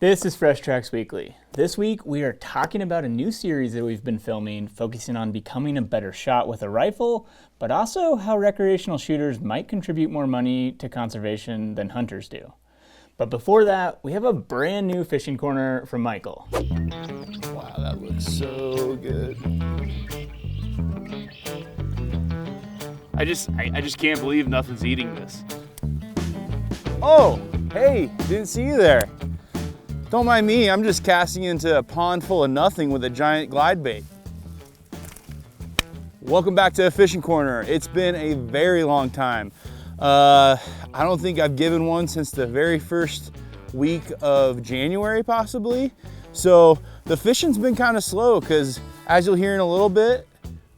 This is Fresh Tracks Weekly. This week we are talking about a new series that we've been filming, focusing on becoming a better shot with a rifle, but also how recreational shooters might contribute more money to conservation than hunters do. But before that, we have a brand new fishing corner from Michael. Wow, that looks so good. I just can't believe nothing's eating this. Oh, hey, didn't see you there. Don't mind me, I'm just casting into a pond full of nothing with a giant glide bait. Welcome back to a fishing corner. It's been a very long time. I don't think I've given one since the very first week of January, possibly. So the fishing's been kind of slow because, as you'll hear in a little bit,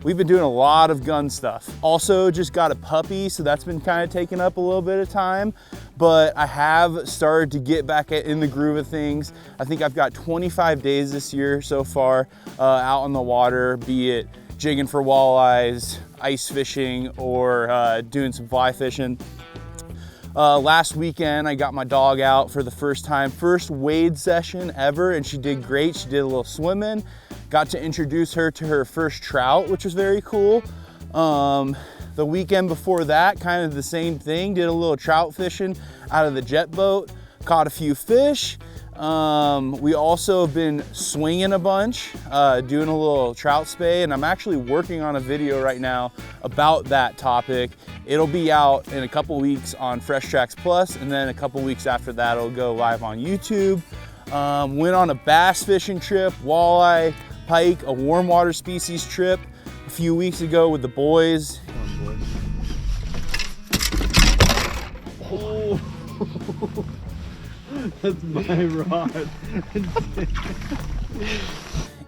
we've been doing a lot of gun stuff. Also just got a puppy, so that's been kind of taking up a little bit of time. But I have started to get back in the groove of things. I think I've got 25 days this year so far out on the water, be it jigging for walleyes, ice fishing, or doing some fly fishing. Last weekend, I got my dog out for the first time, first wade session ever, and she did great. She did a little swimming. Got to introduce her to her first trout, which was very cool. The weekend before that, kind of the same thing, did a little trout fishing out of the jet boat, caught a few fish. We also have been swinging a bunch, doing a little trout spay, and I'm actually working on a video right now about that topic. It'll be out in a couple weeks on Fresh Tracks Plus, and then a couple weeks after that, it'll go live on YouTube. Went on a bass fishing trip, walleye, pike, a warm water species trip a few weeks ago with the boys. Oh, that's my rod.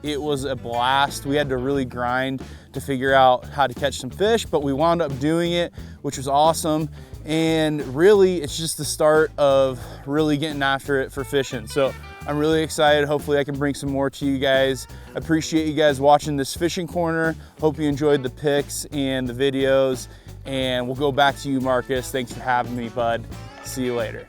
It was a blast. We had to really grind to figure out how to catch some fish, but we wound up doing it, which was awesome. And really, it's just the start of really getting after it for fishing. So I'm really excited. Hopefully I can bring some more to you guys. I appreciate you guys watching this fishing corner. Hope you enjoyed the pics and the videos. And we'll go back to you, Marcus. Thanks for having me, bud. See you later.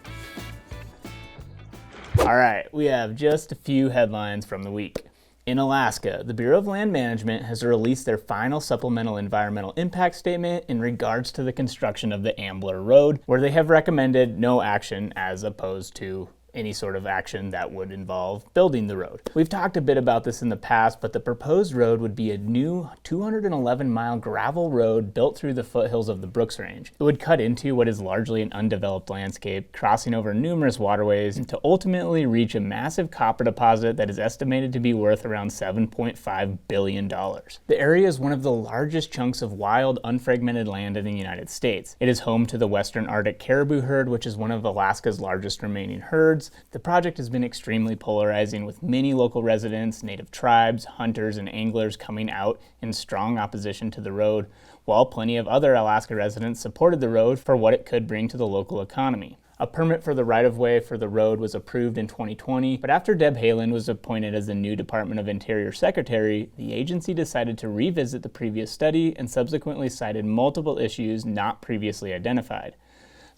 All right, we have just a few headlines from the week. In Alaska, the Bureau of Land Management has released their final supplemental environmental impact statement in regards to the construction of the Ambler Road, where they have recommended no action as opposed to any sort of action that would involve building the road. We've talked a bit about this in the past, but the proposed road would be a new 211-mile gravel road built through the foothills of the Brooks Range. It would cut into what is largely an undeveloped landscape, crossing over numerous waterways, and to ultimately reach a massive copper deposit that is estimated to be worth around $7.5 billion. The area is one of the largest chunks of wild, unfragmented land in the United States. It is home to the Western Arctic caribou herd, which is one of Alaska's largest remaining herds. The project has been extremely polarizing, with many local residents, native tribes, hunters, and anglers coming out in strong opposition to the road, while plenty of other Alaska residents supported the road for what it could bring to the local economy. A permit for the right-of-way for the road was approved in 2020, but after Deb Haaland was appointed as the new Department of Interior Secretary, the agency decided to revisit the previous study and subsequently cited multiple issues not previously identified.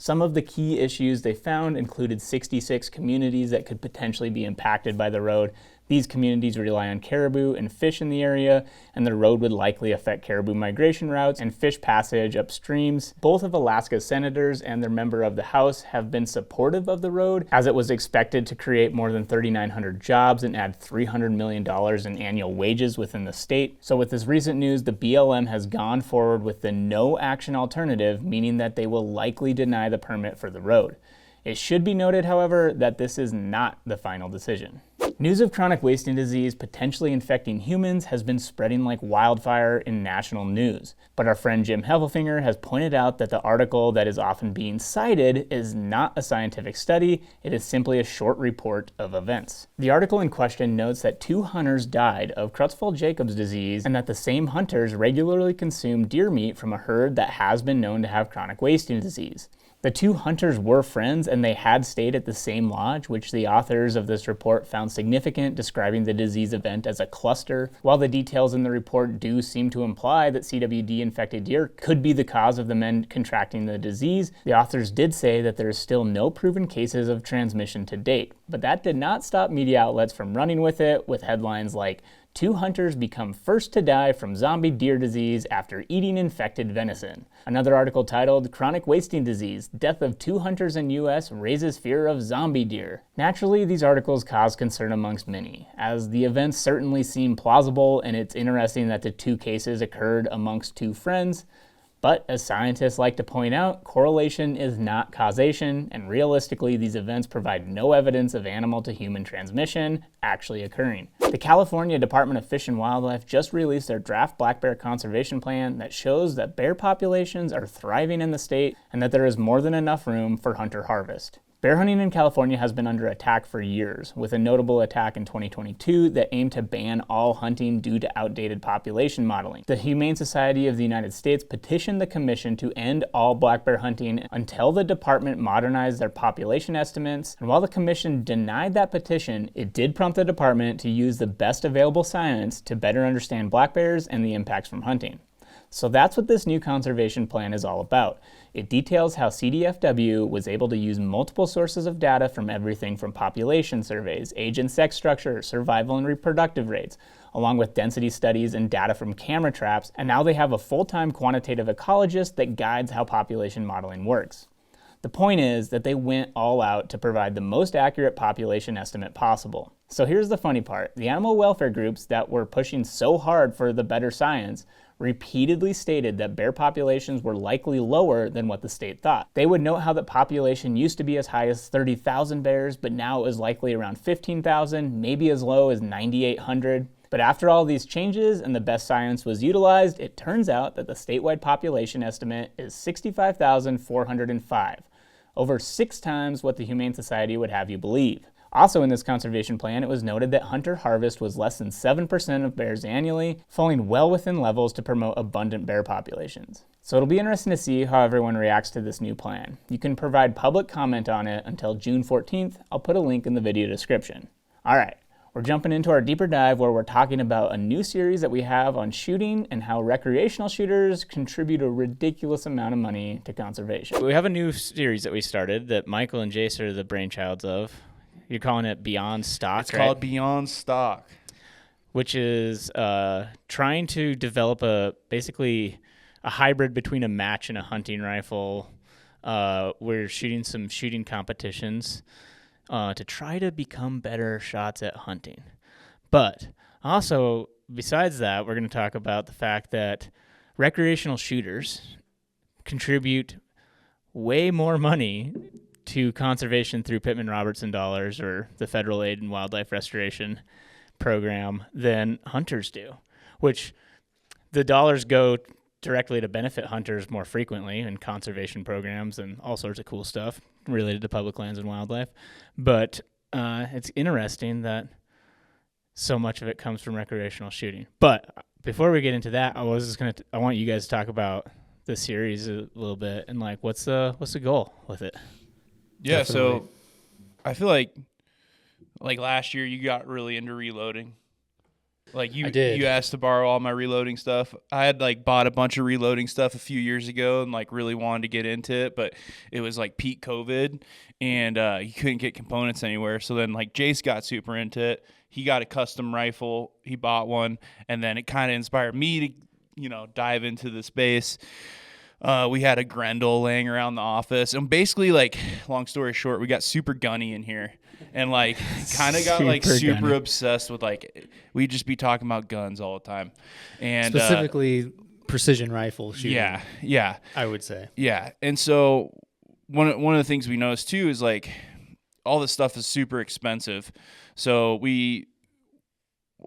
Some of the key issues they found included 66 communities that could potentially be impacted by the road. These communities rely on caribou and fish in the area, and the road would likely affect caribou migration routes and fish passage upstreams. Both of Alaska's senators and their member of the House have been supportive of the road, as it was expected to create more than 3,900 jobs and add $300 million in annual wages within the state. So with this recent news, the BLM has gone forward with the no action alternative, meaning that they will likely deny the permit for the road. It should be noted, however, that this is not the final decision. News of chronic wasting disease potentially infecting humans has been spreading like wildfire in national news. But our friend Jim Heffelfinger has pointed out that the article that is often being cited is not a scientific study, it is simply a short report of events. The article in question notes that 2 hunters died of Creutzfeldt-Jacobs disease and that the same hunters regularly consume deer meat from a herd that has been known to have chronic wasting disease. The 2 hunters were friends and they had stayed at the same lodge, which the authors of this report found significant, describing the disease event as a cluster. While the details in the report do seem to imply that CWD-infected deer could be the cause of the men contracting the disease, the authors did say that there is still no proven cases of transmission to date. But that did not stop media outlets from running with it, with headlines like, "Two hunters become first to die from zombie deer disease after eating infected venison." Another article titled, "Chronic wasting disease, death of 2 hunters in U.S. raises fear of zombie deer." Naturally, these articles cause concern amongst many, as the events certainly seem plausible, and it's interesting that the 2 cases occurred amongst 2 friends. But as scientists like to point out, correlation is not causation, and realistically, these events provide no evidence of animal to human transmission actually occurring. The California Department of Fish and Wildlife just released their draft black bear conservation plan that shows that bear populations are thriving in the state and that there is more than enough room for hunter harvest. Bear hunting in California has been under attack for years, with a notable attack in 2022 that aimed to ban all hunting due to outdated population modeling. The Humane Society of the United States petitioned the commission to end all black bear hunting until the department modernized their population estimates, and while the commission denied that petition, it did prompt the department to use the best available science to better understand black bears and the impacts from hunting. So that's what this new conservation plan is all about. It details how CDFW was able to use multiple sources of data from everything from population surveys, age and sex structure, survival and reproductive rates, along with density studies and data from camera traps, and now they have a full-time quantitative ecologist that guides how population modeling works. The point is that they went all out to provide the most accurate population estimate possible. So here's the funny part. The animal welfare groups that were pushing so hard for the better science repeatedly stated that bear populations were likely lower than what the state thought. They would note how the population used to be as high as 30,000 bears, but now it was likely around 15,000, maybe as low as 9,800. But after all these changes and the best science was utilized, it turns out that the statewide population estimate is 65,405, over 6 times what the Humane Society would have you believe. Also in this conservation plan, it was noted that hunter harvest was less than 7% of bears annually, falling well within levels to promote abundant bear populations. So it'll be interesting to see how everyone reacts to this new plan. You can provide public comment on it until June 14th. I'll put a link in the video description. All right, we're jumping into our deeper dive where we're talking about a new series that we have on shooting and how recreational shooters contribute a ridiculous amount of money to conservation. We have a new series that we started that Michael and Jace are the brainchilds of. You're calling it Beyond Stock, It's right? called Beyond Stock. Which is trying to develop basically a hybrid between a match and a hunting rifle. We're shooting some shooting competitions to try to become better shots at hunting. But also, besides that, we're going to talk about the fact that recreational shooters contribute way more money to conservation through Pittman-Robertson dollars or the Federal Aid and Wildlife Restoration Program than hunters do, which the dollars go directly to benefit hunters more frequently in conservation programs and all sorts of cool stuff related to public lands and wildlife. But it's interesting that so much of it comes from recreational shooting. But before we get into that, I want you guys to talk about the series a little bit and like what's the goal with it? Yeah, Definitely. so I feel like last year you got really into reloading. Like I did. you asked to borrow all my reloading stuff. I had bought a bunch of reloading stuff a few years ago and really wanted to get into it, but it was peak COVID and you couldn't get components anywhere. So then Jace got super into it. He got a custom rifle. He bought one, and then it kind of inspired me to dive into the space. We had a Grendel laying around the office, and basically, long story short, we got super gunny in here, and kind of got super gunny. obsessed with we'd just be talking about guns all the time, and Specifically, precision rifle shooting. yeah, I would say. yeah. And so one of the things we noticed too is all this stuff is super expensive, so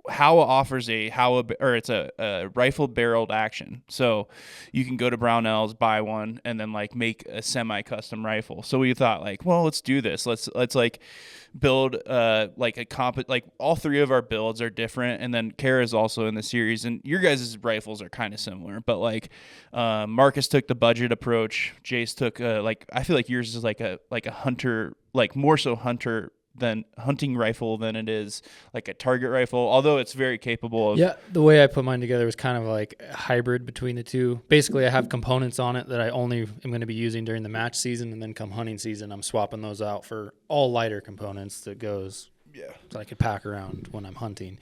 Howa offers it's a rifle barreled action. So you can go to Brownells, buy one, and then make a semi-custom rifle. So we thought well, let's do this. Let's build all 3 of our builds are different, and then Kara's also in the series, and your guys' rifles are kind of similar, but Marcus took the budget approach. Jace took I feel like yours is a hunter, more so hunter rifle than it is like a target rifle, although it's very capable of. Yeah, the way I put mine together was kind of like a hybrid between the two. Basically, I have components on it that I only am going to be using during the match season, and then come hunting season, I'm swapping those out for all lighter components that goes so I could pack around when I'm hunting.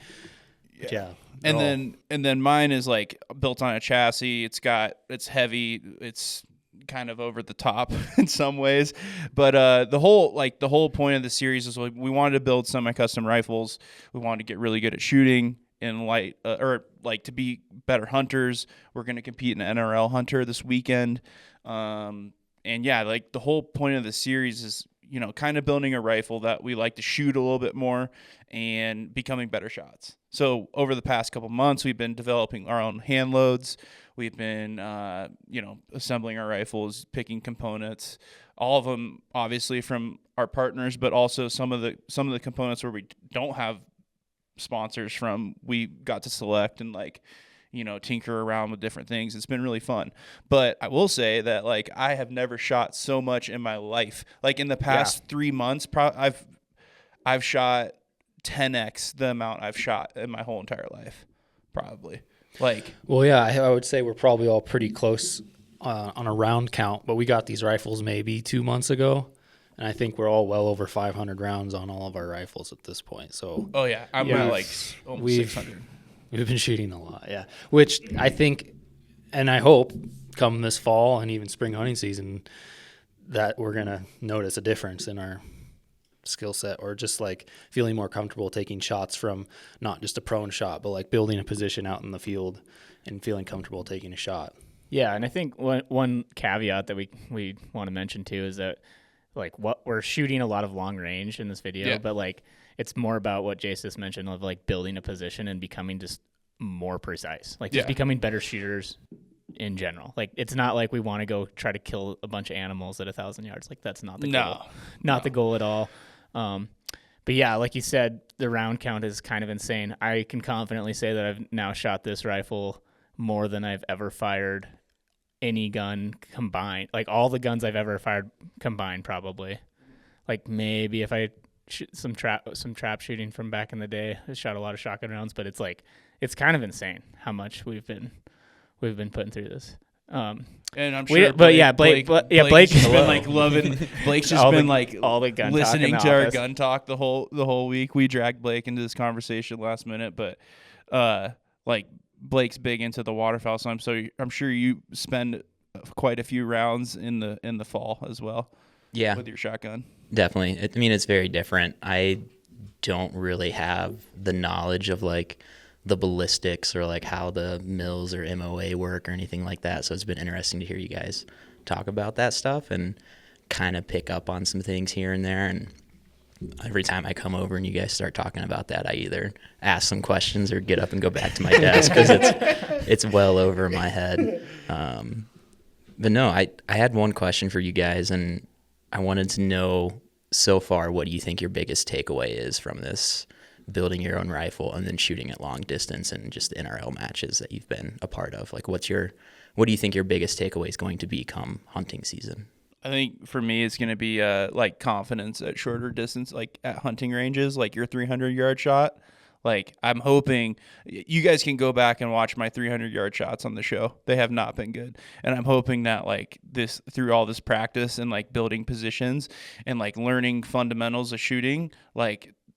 Yeah. And then mine is like built on a chassis. It's heavy. It's kind of over the top in some ways, but the whole point of the series is we wanted to build semi-custom rifles. We wanted to get really good at shooting and to be better hunters. We're going to compete in NRL Hunter this weekend, and the whole point of the series is kind of building a rifle that we like to shoot a little bit more and becoming better shots. So over the past couple months, we've been developing our own hand loads. We've been, assembling our rifles, picking components, all of them obviously from our partners, but also some of the components where we don't have sponsors from, we got to select and tinker around with different things. It's been really fun. But I will say that I have never shot so much in my life. In the past 3 months, I've shot 10x the amount I've shot in my whole entire life, probably. I would say we're probably all pretty close on a round count, but we got these rifles maybe 2 months ago, and I think we're all well over 500 rounds on all of our rifles at this point. So I'm at almost 600. We've been shooting a lot, which I think, and I hope, come this fall and even spring hunting season, that we're gonna notice a difference in our skill set, or just feeling more comfortable taking shots from not just a prone shot, but building a position out in the field and feeling comfortable taking a shot. Yeah, and I think one caveat that we want to mention too is that what we're shooting a lot of long range in this video, but it's more about what Jace just mentioned of building a position and becoming just more precise, just becoming better shooters in general. It's not we want to go try to kill a bunch of animals at 1,000 yards. That's not the goal. Not the goal at all. But yeah, like you said, the round count is kind of insane. I can confidently say that I've now shot this rifle more than I've ever fired any gun combined. All the guns I've ever fired combined, probably. Maybe if I some trap shooting from back in the day, I shot a lot of shotgun rounds, but it's kind of insane how much we've been putting through this. And I'm sure, Blake's been loving. Blake's just been all the gun listening talk to our gun talk the whole week. We dragged Blake into this conversation last minute, but Blake's big into the waterfowl, so I'm sure you spend quite a few rounds in the fall as well. Yeah, with your shotgun. Definitely. It's very different. I don't really have the knowledge of the ballistics or how the mills or MOA work or anything like that. So it's been interesting to hear you guys talk about that stuff and kind of pick up on some things here and there. And every time I come over and you guys start talking about that, I either ask some questions or get up and go back to my desk because it's well over my head. But no, I had one question for you guys, and I wanted to know so far what do you think your biggest takeaway is from this building your own rifle and then shooting at long distance and just the NRL matches that you've been a part of? What do you think your biggest takeaway is going to be come hunting season? I think for me, it's going to be confidence at shorter distance, at hunting ranges, your 300-yard shot. I'm hoping you guys can go back and watch my 300-yard shots on the show. They have not been good. And I'm hoping that this, through all this practice and building positions and learning fundamentals of shooting,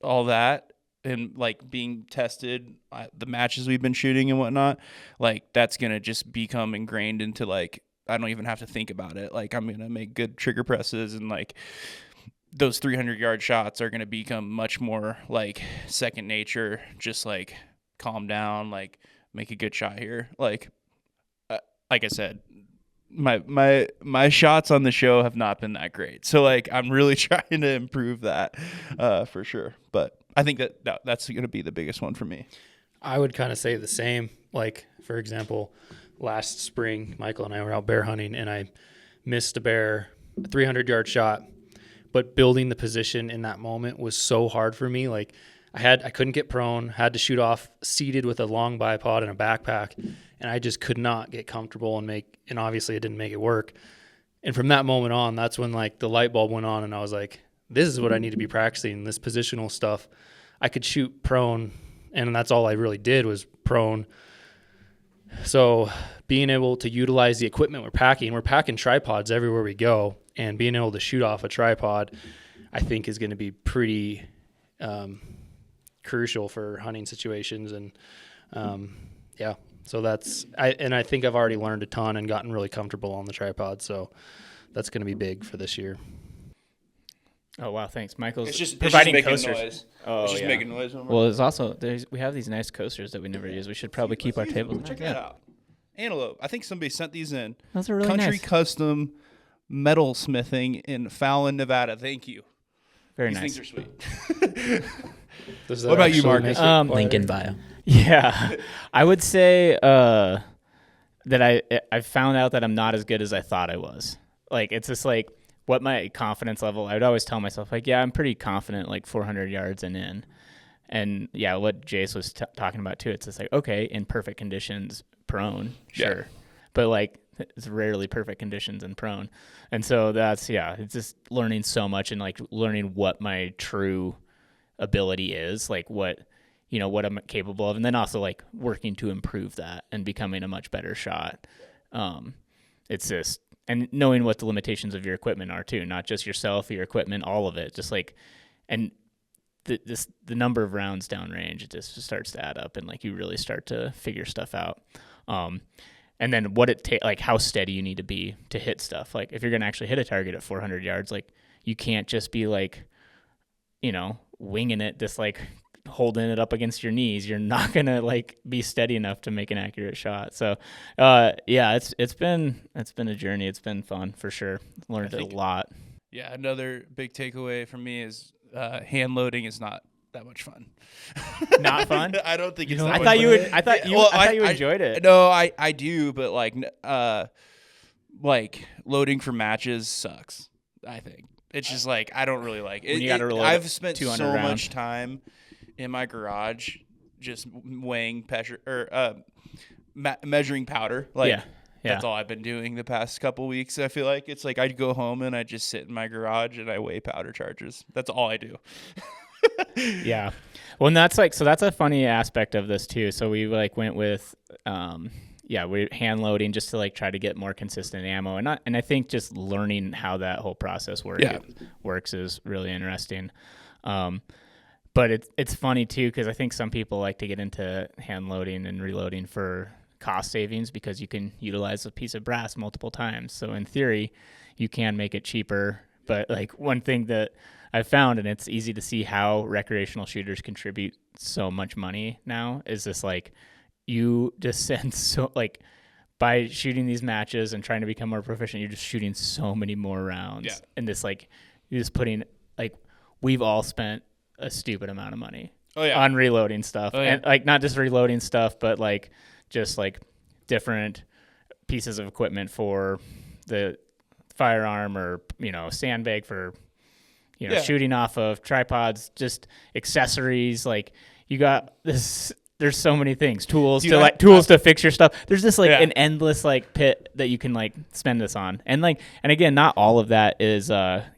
all that, and being tested, the matches we've been shooting and whatnot, that's going to just become ingrained into I don't even have to think about it. I'm going to make good trigger presses, and those 300-yard shots are going to become much more second nature. Just calm down, make a good shot here. Like I said, my shots on the show have not been that great. So I'm really trying to improve that for sure. But I think that's going to be the biggest one for me. I would kind of say the same. For example, last spring, Michael and I were out bear hunting, and I missed a bear, a 300-yard shot. But building the position in that moment was so hard for me. I couldn't get prone, had to shoot off seated with a long bipod and a backpack, and I just could not get comfortable and obviously I didn't make it work. And from that moment on, that's when the light bulb went on, and I was like, this is what I need to be practicing, this positional stuff. I could shoot prone, and that's all I really did was prone. So being able to utilize the equipment we're packing tripods everywhere we go, and being able to shoot off a tripod, I think is going to be pretty crucial for hunting situations. And yeah, so I think I've already learned a ton and gotten really comfortable on the tripod. So that's going to be big for this year. Oh wow, thanks, Michael's It's just providing making coasters. noise. Oh It's just yeah. making noise. Well, there's also we have these nice coasters that we never use. We should probably keep our tables. Check that out. Antelope. I think somebody sent these in. Those are really Country nice. Custom Metal Smithing in Fallon, Nevada. Thank you. Very These nice. things are sweet. Does What about you, actually Marcus? make it Link in quieter? bio. Yeah, I would say that I found out that I'm not as good as I thought I was. Like it's just like what my confidence level. I would always tell myself like, yeah, I'm pretty confident, like 400 yards and in. And yeah, what Jace was talking about too. It's just like, okay, in perfect conditions, prone, sure, Yeah. but like it's rarely perfect conditions and prone. And so that's it's just learning so much and like learning what my true ability is, like what I'm capable of, and then also like working to improve that and becoming a much better shot. It's just, and knowing what the limitations of your equipment are too, not just yourself, your equipment, all of it, just like, and the number of rounds downrange, it just starts to add up and like you really start to figure stuff out. And then what like how steady you need to be to hit stuff. Like if you're going to actually hit a target at 400 yards, like you can't just be like, winging it, just like holding it up against your knees. You're not going to like be steady enough to make an accurate shot. So, it's been a journey. It's been fun for sure. Learned a lot. Yeah, another big takeaway from me is hand loading is not that much fun. Not fun? I don't think it's I that thought much you fun. would. I thought you. Well, I thought you enjoyed it. No, I do, but like loading for matches sucks. I think it's just like I don't really like it. When you gotta reload I've spent 200 so round. much time in my garage just weighing pressure or measuring powder. Like Yeah. that's all I've been doing the past couple weeks. I feel like it's like I'd go home and I just sit in my garage and I weigh powder charges. That's all I do. Yeah. Well, and that's a funny aspect of this too. So we like went with, we're hand loading just to like try to get more consistent ammo. And I think just learning how that whole process works is really interesting. But it's funny too, cause I think some people like to get into hand loading and reloading for cost savings because you can utilize a piece of brass multiple times. So in theory, you can make it cheaper. But like one thing that I found, and it's easy to see how recreational shooters contribute so much money now, is this like you just send so like by shooting these matches and trying to become more proficient, you're just shooting so many more rounds. Yeah. And this like you're just putting like we've all spent a stupid amount of money on reloading stuff. And like not just reloading stuff, but like just like different pieces of equipment for the firearm or sandbag for shooting off of, tripods, just accessories. Like you got this, there's so many things, tools to fix your stuff. There's just like an endless like pit that you can like spend this on. And again, not all of that is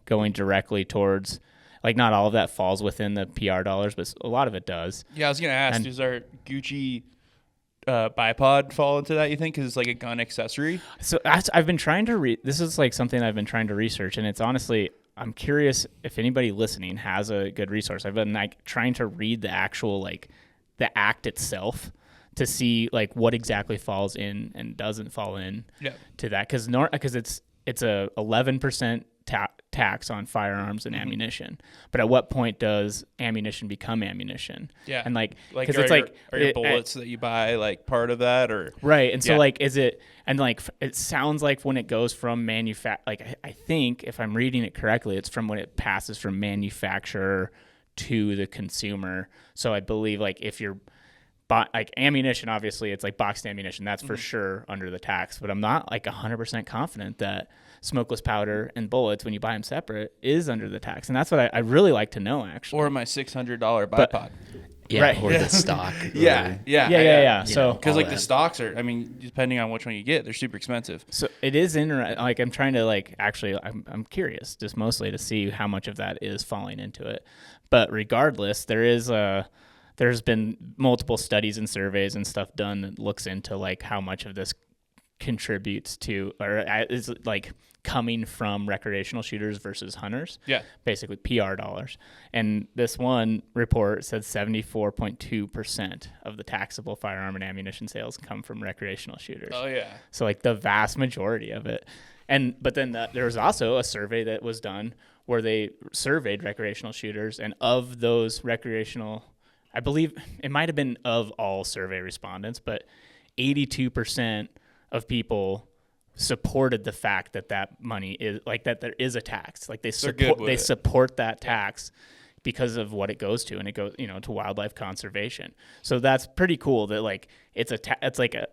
going directly towards, like not all of that falls within the PR dollars, but a lot of it does. Yeah, I was going to ask, does our Gucci bipod fall into that, you think? Because it's like a gun accessory? So I've been trying to this is like something I've been trying to research, and it's honestly, I'm curious if anybody listening has a good resource. I've been like trying to read the actual like the act itself to see like what exactly falls in and doesn't fall in to that, because it's a 11% tax on firearms and ammunition. But at what point does ammunition become ammunition? Yeah, and like because it's like are your bullets that you buy like part of that, or right? And so like is it, and like it sounds like when it goes from like I think if I'm reading it correctly, it's from when it passes from manufacturer to the consumer. So I believe like if you're like ammunition, obviously it's like boxed ammunition, that's for sure under the tax, but I'm not like 100% confident that smokeless powder and bullets, when you buy them separate, is under the tax. And that's what I really like to know, actually. Or my $600 bipod. Yeah, Right. or the stock. Yeah. Yeah. you So know. Because all like the that. stocks are, I mean, depending on which one you get, they're super expensive. So it is interesting. Like I'm trying to actually I'm curious just mostly to see how much of that is falling into it. But regardless, there's been multiple studies and surveys and stuff done that looks into like how much of this contributes to or is like coming from recreational shooters versus hunters. Yeah. Basically PR dollars. And this one report said 74.2% of the taxable firearm and ammunition sales come from recreational shooters. Oh yeah. So like the vast majority of it. But then there was also a survey that was done where they surveyed recreational shooters, and of those recreational, I believe it might have been of all survey respondents, but 82% of people supported the fact that money is like that there is a tax. Like they support that tax because of what it goes to, and it goes to wildlife conservation. So that's pretty cool that like it's like a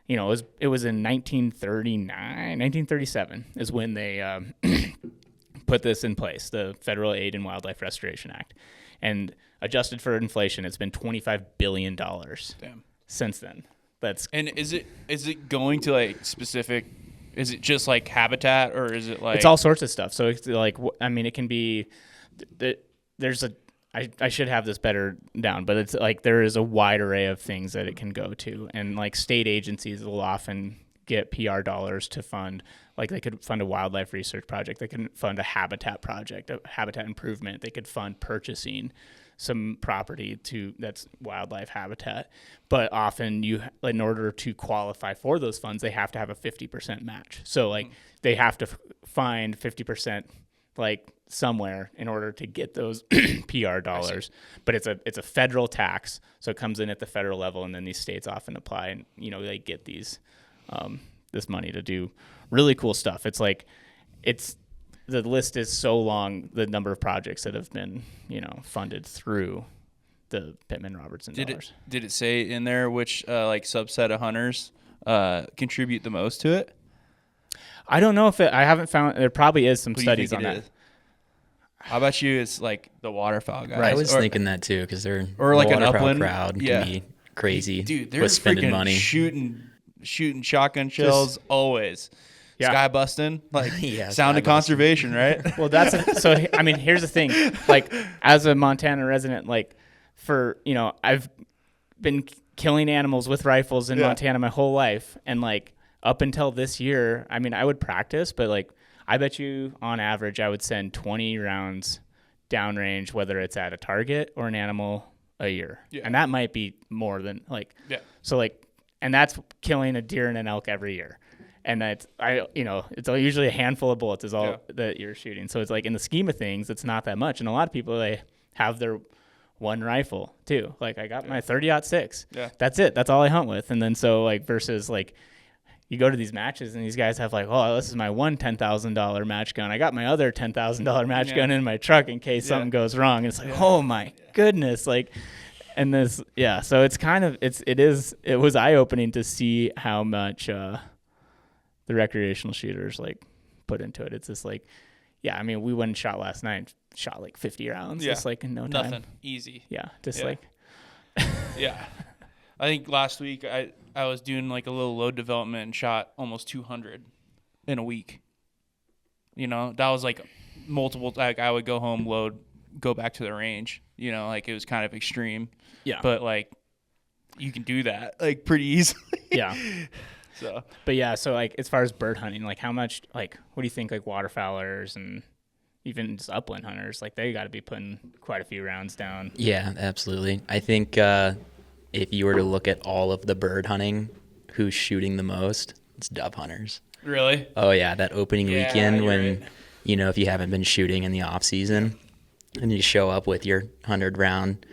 it was in 1937 is when they put this in place, the Federal Aid and Wildlife Restoration Act, and adjusted for inflation, it's been $25 billion since then. And is it going to like specific? Is it just like habitat, or is it like it's all sorts of stuff? So it's like, I mean, it can be there's a I should have this better down, but it's like there is a wide array of things that it can go to, and like state agencies will often get PR dollars to fund. Like they could fund a wildlife research project, they can fund a habitat project, a habitat improvement, they could fund purchasing some property that's wildlife habitat. But often in order to qualify for those funds, they have to have a 50% match. So like they have to find 50% like somewhere in order to get those PR dollars. But it's a federal tax, so it comes in at the federal level, and then these states often apply, and they get these this money to do really cool stuff. It's like the list is so long, the number of projects that have been funded through the Pittman-Robertson dollars. Did it say in there which like subset of hunters contribute the most to it? I don't know if I haven't found. There probably is some Who do you studies think on it that. is? How about you? It's like the waterfowl guys. I was thinking that too, because they're or like the an waterfowl upland crowd yeah. can be crazy. Dude, they're with spending freaking money. shooting shotgun shells always. Yeah. Sky busting, like Yeah, sound sky of conservation, right? Well, so I mean, here's the thing. Like, as a Montana resident, like, I've been killing animals with rifles in Montana my whole life, and like up until this year, I mean, I would practice, but like, I bet you on average, I would send 20 rounds downrange, whether it's at a target or an animal, a year, and that might be more than like. Yeah. So like, and that's killing a deer and an elk every year. And it's usually a handful of bullets is all that you're shooting. So it's like in the scheme of things, it's not that much. And a lot of people, they have their one rifle too. Like I got my 30-06. Yeah. That's it. That's all I hunt with. And then so like versus like you go to these matches and these guys have like, oh, this is my one $10,000 match gun. I got my other $10,000 match gun in my truck in case something goes wrong. And it's like, oh my goodness, like. And this, so it's kind of it was eye opening to see how much. The recreational shooters like put into it. It's just like, I mean, we went and shot last night, shot like 50 rounds, just like in no time. Nothing, easy. Yeah, just like. Yeah, I think last week I was doing like a little load development and shot almost 200 in a week. That was like multiple. Like I would go home, load, go back to the range. Like it was kind of extreme. Yeah, but like you can do that like pretty easily. Yeah. So. But so like as far as bird hunting, like how much, like what do you think, like waterfowlers and even just upland hunters, like they got to be putting quite a few rounds down? Yeah, absolutely. I think if you were to look at all of the bird hunting, who's shooting the most, it's dove hunters. Really? Oh yeah, that opening weekend when if you haven't been shooting in the off season and you show up with your 100-round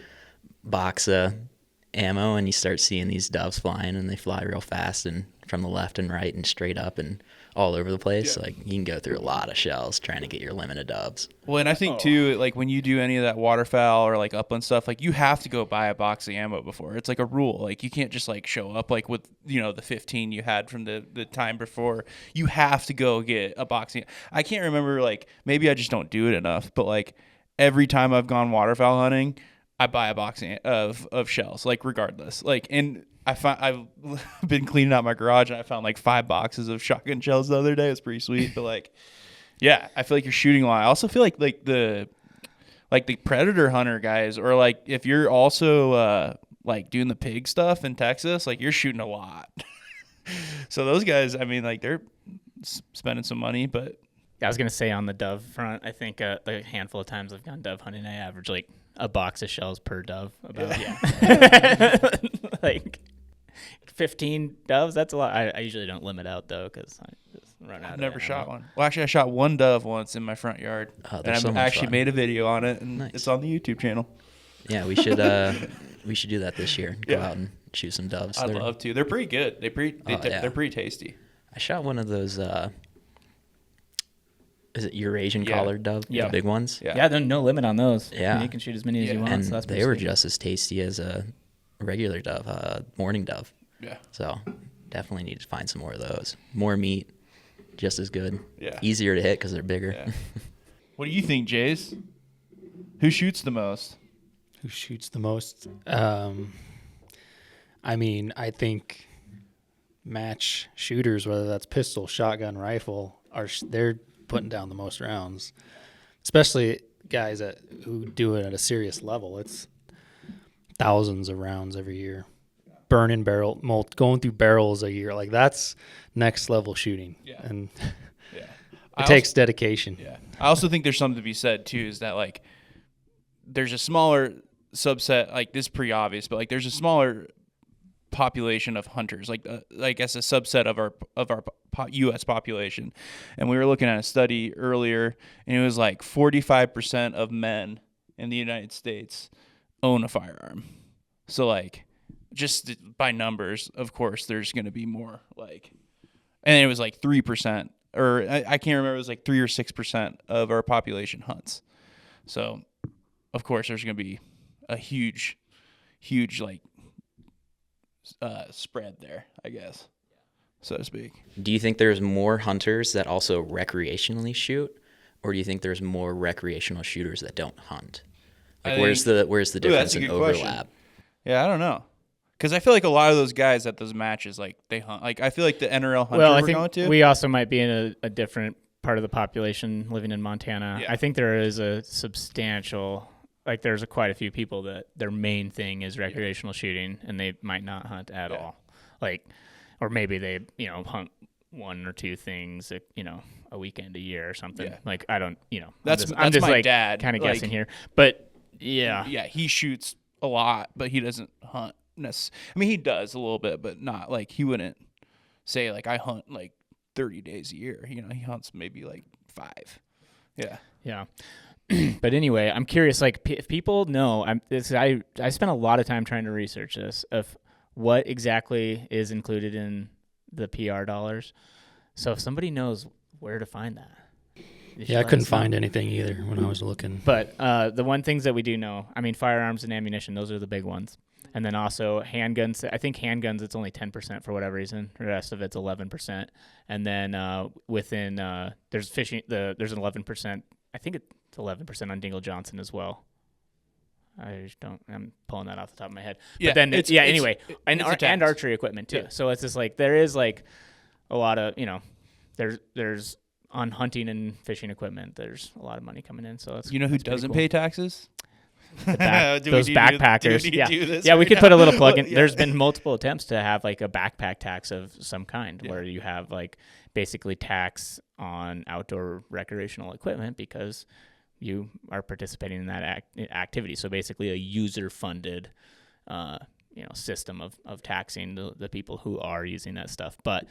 box of ammo and you start seeing these doves flying, and they fly real fast and from the left and right and straight up and all over the place. Like you can go through a lot of shells trying to get your limit of doves. Well, and I think too, like when you do any of that waterfowl or like upland stuff, like you have to go buy a box of ammo before. It's like a rule. Like you can't just like show up like with the 15 you had from the time before. You have to go get a box of. I can't remember, like maybe I just don't do it enough, but like every time I've gone waterfowl hunting, I buy a box of shells, like regardless. Like, and I've been cleaning out my garage and I found like 5 boxes of shotgun shells the other day. It's pretty sweet, but like, yeah, I feel like you're shooting a lot. I also feel like the predator hunter guys, or like if you're also like doing the pig stuff in Texas, like you're shooting a lot. So those guys, I mean, like they're spending some money, but I was gonna say on the dove front, I think the handful of times I've gone dove hunting, I average like a box of shells per dove. About like 15 doves. That's a lot. I usually don't limit out though, because I just run out. I've never shot one. Well, actually, I shot one dove once in my front yard, and I've actually made a video on it, and it's on the YouTube channel. Yeah, we should do that this year. Go out and shoot some doves. I'd love to. They're pretty good. They're pretty tasty. I shot one of those. Is it Eurasian collared dove? Yeah. The big ones. Yeah, there's no limit on those. Yeah, and you can shoot as many as you want. And so that's they were just as tasty as a regular dove, morning dove. Yeah. So definitely need to find some more of those. More meat, just as good. Yeah. Easier to hit because they're bigger. Yeah. What do you think, Jays? Who shoots the most? Who shoots the most? I mean, I think match shooters, whether that's pistol, shotgun, rifle, they're putting down the most rounds, especially guys who do it at a serious level. It's thousands of rounds every year, burning going through barrels a year. Like that's next level shooting. Yeah. And Yeah. it takes dedication. Yeah. I also think there's something to be said too, is that like there's a smaller subset, like this is pretty obvious, but like there's a smaller population of hunters, like as a subset of our U.S. population. And we were looking at a study earlier, and it was like 45% of men in the United States own a firearm. So like just by numbers, of course, there's going to be more like, and it was like 3%, or I can't remember, it was like 3 or 6% of our population hunts. So of course there's going to be a huge like spread there, I guess, so to speak. Do you think there's more hunters that also recreationally shoot, or do you think there's more recreational shooters that don't hunt? Like, where's the difference in overlap? Question. Yeah, I don't know, because I feel like a lot of those guys at those matches, like they hunt. Like I feel like the NRL hunter I we're going to. think we also might be in a different part of the population living in Montana. Yeah. I think there is a substantial. Like there's quite a few people that their main thing is recreational shooting, and they might not hunt at all. Like, or maybe they, hunt 1 or 2 things, a weekend a year or something. Yeah. Like, I don't, That's I'm just my like dad. kind of Like, guessing here, but yeah, he shoots a lot, but he doesn't hunt. I mean, he does a little bit, but not like he wouldn't say like I hunt like 30 days a year. He hunts maybe like 5. Yeah. Yeah. But anyway, I'm curious, like if people know, I spent a lot of time trying to research this, of what exactly is included in the PR dollars. So if somebody knows where to find that. Yeah, I couldn't find anything either when I was looking. But the one things that we do know, I mean, firearms and ammunition, those are the big ones. And then also handguns. I think handguns, it's only 10% for whatever reason. The rest of it's 11%. And then within there's fishing. There's an 11%. I think it's 11% on Dingle Johnson as well. I'm pulling that off the top of my head. Yeah, but then anyway, and archery equipment too. Yeah. So it's just like there is like a lot of there's on hunting and fishing equipment. There's a lot of money coming in. So it's who doesn't pay taxes? Those backpackers. We could put a little plug in. There's been multiple attempts to have like a backpack tax of some kind, where you have like basically tax on outdoor recreational equipment because you are participating in that activity. So basically a user-funded system of taxing the people who are using that stuff. But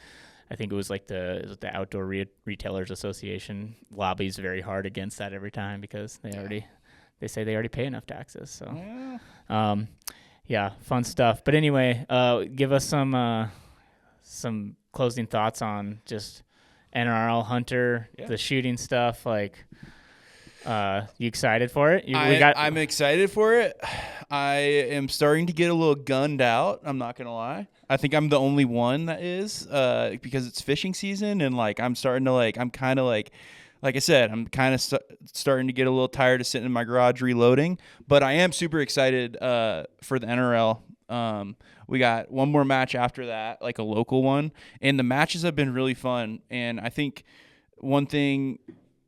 I think it was like the Outdoor Retailers Association lobbies very hard against that every time because they say they already pay enough taxes. So fun stuff. But anyway, give us some closing thoughts on just NRL Hunter, the shooting stuff. Like, you excited for it? I'm excited for it. I am starting to get a little gunned out. I'm not gonna lie. I think I'm the only one that is, because it's fishing season, and like I'm starting to like I'm kind of like like I said, I'm kind of starting to get a little tired of sitting in my garage reloading, but I am super excited for the NRL. We got one more match after that, like a local one, and the matches have been really fun. And I think one thing,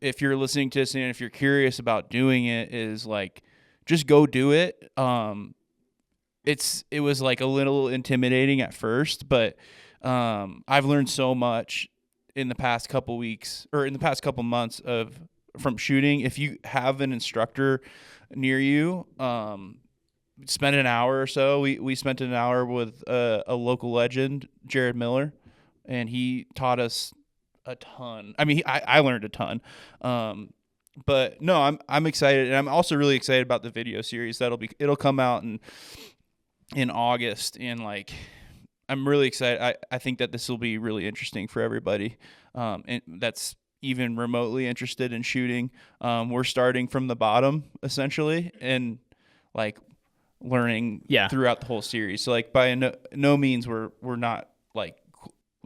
if you're listening to this and if you're curious about doing it, is like just go do it. It was like a little intimidating at first, but I've learned so much in the past couple weeks or in the past couple months from shooting. If you have an instructor near you, spend an hour or so. We spent an hour with a local legend, Jared Miller, and he taught us a ton. I mean, I learned a ton. But no, I'm excited, and I'm also really excited about the video series it'll come out in August, and like I'm really excited. I think that this will be really interesting for everybody, and that's even remotely interested in shooting. We're starting from the bottom essentially, and like learning throughout the whole series. So like by no means we're not like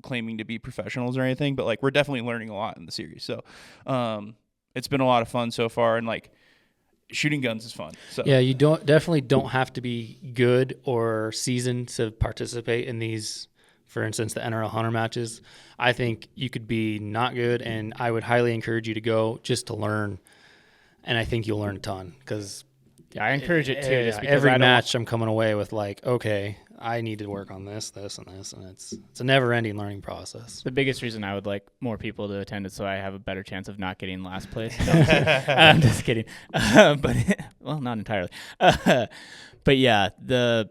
claiming to be professionals or anything, but like we're definitely learning a lot in the series. So it's been a lot of fun so far, and like shooting guns is fun. So yeah, you definitely don't have to be good or seasoned to participate in these, for instance, the NRL Hunter matches. I think you could be not good, and I would highly encourage you to go just to learn, and I think you'll learn a ton because I encourage it too. Just because every match I'm coming away with like, okay, I need to work on this, and this, and it's a never-ending learning process. The biggest reason I would like more people to attend is so I have a better chance of not getting last place. No, I'm just kidding. But well, not entirely. But yeah, now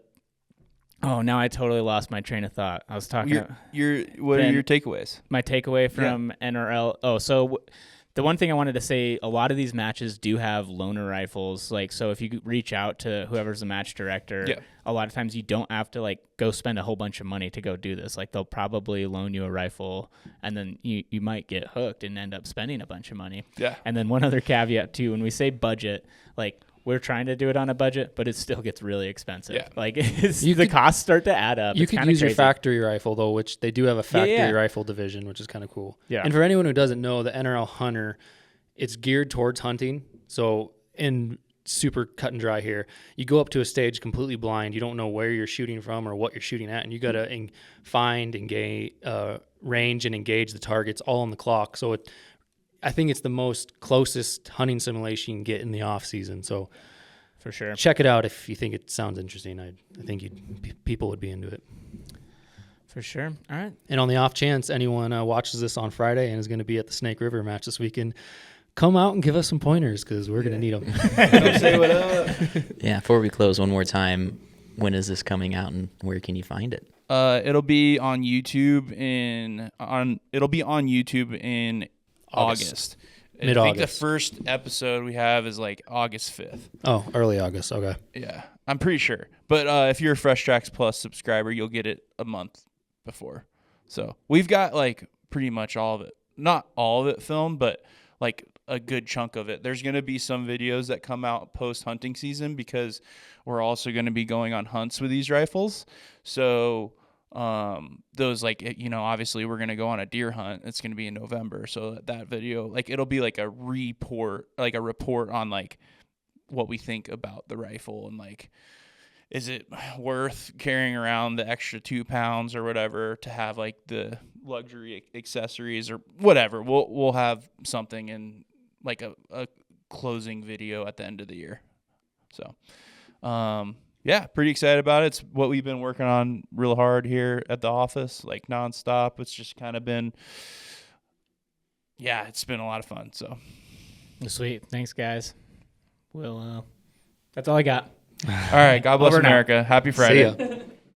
I totally lost my train of thought. I was talking. What are your takeaways? My takeaway from NRL. Oh, so. The one thing I wanted to say, a lot of these matches do have loaner rifles. Like, so if you reach out to whoever's the match director, a lot of times you don't have to like go spend a whole bunch of money to go do this. Like, they'll probably loan you a rifle, and then you might get hooked and end up spending a bunch of money. Yeah. And then one other caveat too, when we say budget, like we're trying to do it on a budget, but it still gets really expensive. Yeah. Like the costs start to add up. You could use your factory rifle though, which they do have a factory rifle division, which is kind of cool. Yeah. And for anyone who doesn't know, the NRL Hunter, it's geared towards hunting. So in super cut and dry here, you go up to a stage completely blind. You don't know where you're shooting from or what you're shooting at, and you got to find, engage, range, and engage the targets all on the clock. So I think it's the most closest hunting simulation you can get in the off season. So for sure, check it out if you think it sounds interesting. I think people would be into it. For sure. All right. And on the off chance anyone watches this on Friday and is going to be at the Snake River match this weekend, come out and give us some pointers because we're going to need them. Come say what up. Yeah. Before we close, one more time, when is this coming out and where can you find it? It'll be on YouTube in August. Mid-August. I think the first episode we have is like August 5th. Oh, early August. Okay. Yeah, I'm pretty sure. But if you're a Fresh Tracks Plus subscriber, you'll get it a month before. So we've got like pretty much all of it. Not all of it filmed, but like a good chunk of it. There's going to be some videos that come out post hunting season because we're also going to be going on hunts with these rifles. So those, like, you know, obviously we're going to go on a deer hunt. It's going to be in November. So that video, like, it'll be like a report on like what we think about the rifle and like, is it worth carrying around the extra 2 pounds or whatever to have like the luxury accessories or whatever. We'll have something in like a closing video at the end of the year. So, yeah, pretty excited about it. It's what we've been working on real hard here at the office, like nonstop. It's just kind of been, it's been a lot of fun. So sweet. Thanks, guys. Well, that's all I got. All right. God bless America. Happy Friday. See ya.